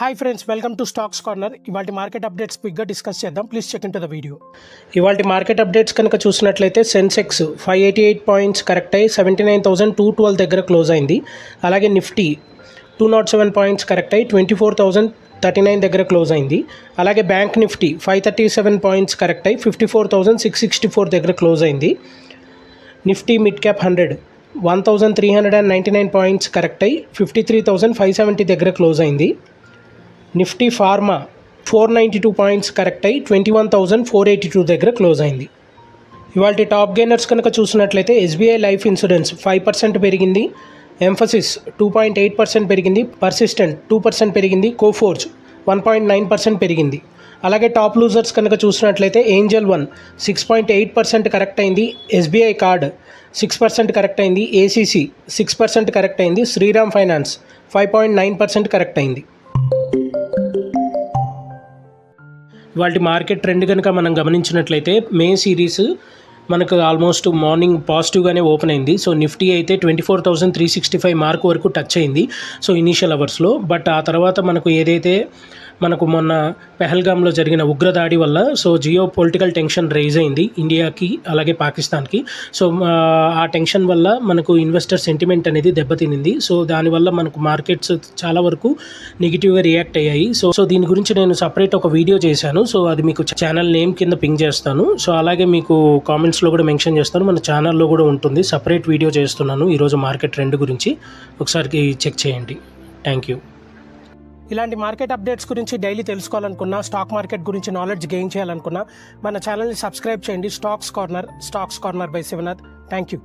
Hi friends, welcome to Stocks Corner. ఇవాళ market updates క్విక్గా discuss చేద్దాం. Please check in to the video. ఇవాళ market updates కనుక చూసినట్లయితే సెన్సెక్స్ 588 పాయింట్స్ కరెక్ట్ అయ్యి 79,212 దగ్గర క్లోజ్ అయింది. అలాగే నిఫ్టీ 207 పాయింట్స్ కరెక్ట్ అయ్యి 24,039 దగ్గర క్లోజ్ అయింది. అలాగే బ్యాంక్ నిఫ్టీ 537 పాయింట్స్ కరెక్ట్ అయ్యి 54,664 దగ్గర క్లోజ్ అయింది. Nifty mid cap 100 1,399 points correct అయ్యి 53,570 దగ్గర క్లోజ్ అయింది. నిఫ్టీ ఫార్మా 492 పాయింట్స్ కరెక్ట్ అయ్యి 21,482 దగ్గర క్లోజ్ అయింది. ఇవాళ టాప్ గెయినర్స్ కనుక చూసినట్లయితే ఎస్బీఐ లైఫ్ ఇన్సూరెన్స్ 5% పెరిగింది. ఎంఫసిస్ 2.8% పెరిగింది. పర్సిస్టెంట్ 2% పెరిగింది. కోఫోర్జ్ 1.9% పెరిగింది. అలాగే టాప్ లూజర్స్ కనుక చూసినట్లయితే ఏంజల్ 1 6.8% కరెక్ట్ అయింది. ఎస్బీఐ కార్డ్ 6% కరెక్ట్ అయింది. ఏసీసీ 6% కరెక్ట్ అయింది. శ్రీరామ్ ఫైనాన్స్ 5.9% కరెక్ట్ అయింది. వాటి మార్కెట్ ట్రెండ్ కనుక మనం గమనించినట్లయితే మే సిరీస్ మనకు ఆల్మోస్ట్ మార్నింగ్ పాజిటివ్గానే ఓపెన్ అయింది. సో నిఫ్టీ అయితే 24,365 మార్క్ వరకు టచ్ అయింది సో ఇనీషియల్ అవర్స్లో. బట్ ఆ తర్వాత మనకు మొన్న పెహల్గామ్లో జరిగిన ఉగ్రదాడి వల్ల so geopolitical tension rise అయింది ఇండియాకి అలాగే పాకిస్తాన్కి. సో ఆ టెన్షన్ వల్ల మనకు ఇన్వెస్టర్ సెంటిమెంట్ అనేది దెబ్బతినింది. సో దానివల్ల మనకు మార్కెట్స్ చాలా వరకు నెగిటివ్గా రియాక్ట్ అయ్యాయి. సో దీని గురించి నేను సపరేట్ ఒక వీడియో చేశాను. సో అది మీకు ఛానల్ నేమ్ కింద పింగ్ చేస్తాను. సో అలాగే మీకు కామెంట్స్లో కూడా మెన్షన్ చేస్తాను. మన ఛానల్లో కూడా ఉంటుంది, సపరేట్ వీడియో చేస్తున్నాను ఈరోజు మార్కెట్ ట్రెండ్ గురించి. ఒకసారి చెక్ చేయండి. Thank you. ఇలాంటి మార్కెట్ అప్డేట్స్ గురించి డైలీ తెలుసుకోవాలనుకున్నా, స్టాక్ మార్కెట్ గురించి నాలెడ్జ్ గెయిన్ చేయాలనుకున్నా మన ఛానల్ని సబ్స్క్రైబ్ చేయండి. Stocks Corner by Shivanath. Thank you.